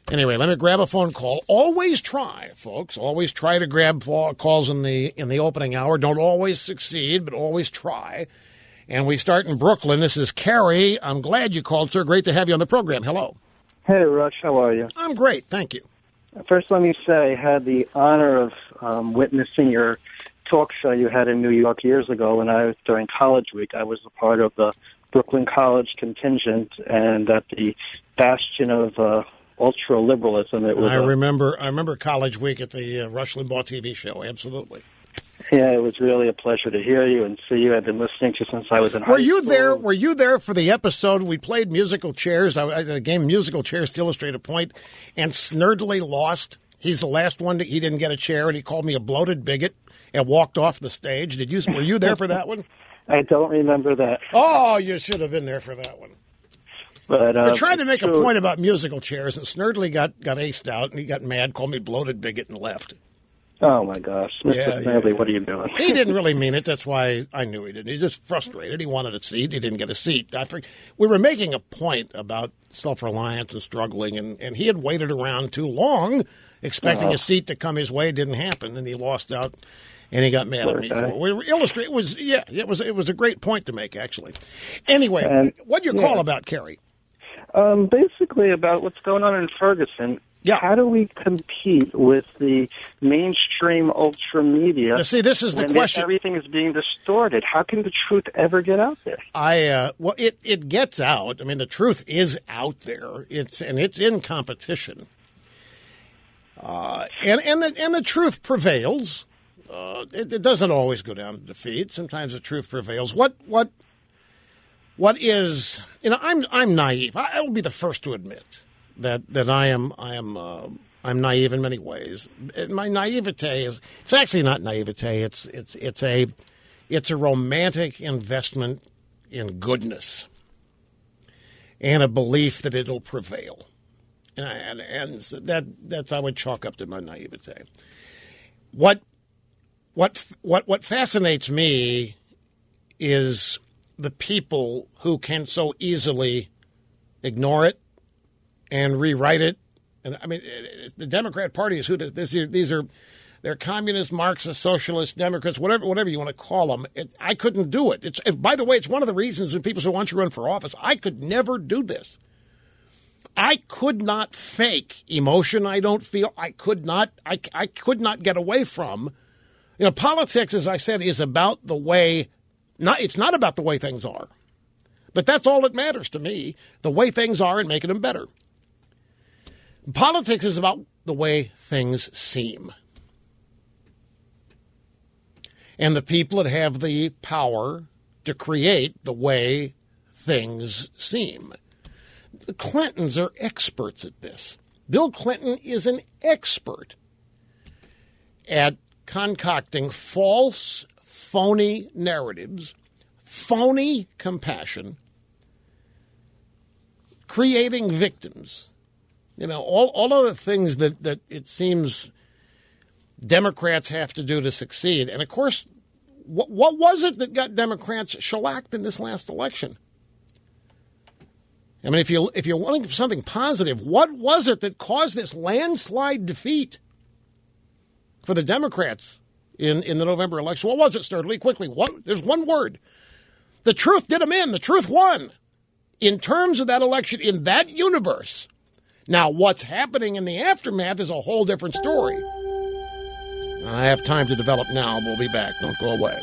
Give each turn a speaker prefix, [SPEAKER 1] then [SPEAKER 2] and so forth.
[SPEAKER 1] Anyway, let me grab a phone call. Always try, folks. Always try to grab calls in the opening hour. Don't always succeed, but always try. And we start in Brooklyn. This is Carrie. I'm glad you called, sir. Great to have you on the program. Hello.
[SPEAKER 2] Hey, Rush. How are you?
[SPEAKER 1] I'm great. Thank you.
[SPEAKER 2] First, let me say I had the honor of witnessing your talk show you had in New York years ago when I was during college week. I was a part of the Brooklyn College contingent, and at the bastion of ultra-liberalism. It was
[SPEAKER 1] I remember College Week at the Rush Limbaugh TV show. Absolutely.
[SPEAKER 2] Yeah, it was really a pleasure to hear you and see you. I've been listening to you since I was in high school.
[SPEAKER 1] Were you there for the episode we played musical chairs? The game musical chairs to illustrate a point, and Snurdly lost. He's the last one. He didn't get a chair, and he called me a bloated bigot and walked off the stage. Were you there for that one?
[SPEAKER 2] I don't remember that.
[SPEAKER 1] Oh, you should have been there for that one.
[SPEAKER 2] But
[SPEAKER 1] I tried to make a point about musical chairs, and Snurdly got aced out, and he got mad, called me bloated bigot, and left.
[SPEAKER 2] Oh, my gosh. Mr. Snurdly, what are you doing?
[SPEAKER 1] He didn't really mean it. That's why I knew he didn't. He just frustrated. He wanted a seat. He didn't get a seat. We were making a point about self-reliance and struggling, and he had waited around too long, expecting a seat to come his way. It didn't happen, and he lost out. And he got mad at me for it. It was a great point to make, actually. Anyway, what'd you call about, Kerry?
[SPEAKER 2] Basically about what's going on in Ferguson.
[SPEAKER 1] Yeah.
[SPEAKER 2] How do we compete with the mainstream ultra media?
[SPEAKER 1] Now, see, this is the question.
[SPEAKER 2] Everything is being distorted. How can the truth ever get out there?
[SPEAKER 1] It gets out. I mean, the truth is out there. It's in competition. And the truth prevails. It doesn't always go down to defeat. Sometimes the truth prevails. What is, I'm naive. I will be the first to admit that I'm naive in many ways. My naivete it's actually not naivete. It's a romantic investment in goodness and a belief that it'll prevail. And that's I would chalk up to my naivete. What fascinates me is the people who can so easily ignore it and rewrite it. And I mean, the Democrat Party is they're communist, Marxist, socialist, Democrats, whatever you want to call them. I couldn't do it. By the way, it's one of the reasons that people say, "Why don't you run for office?" I could never do this. I could not fake emotion I don't feel. I could not get away from. Politics, as I said, is about the way. It's not about the way things are, but that's all that matters to me: the way things are and making them better. Politics is about the way things seem, and the people that have the power to create the way things seem. The Clintons are experts at this. Bill Clinton is an expert at concocting false, phony narratives, phony compassion, creating victims. All of the things that it seems Democrats have to do to succeed. And, of course, what was it that got Democrats shellacked in this last election? I mean, if you're wanting something positive, what was it that caused this landslide defeat for the Democrats in the November election? What was it, Sturdley? Quickly, there's one word. The truth did them in. The truth won. In terms of that election, in that universe. Now, what's happening in the aftermath is a whole different story. I have time to develop now. We'll be back. Don't go away.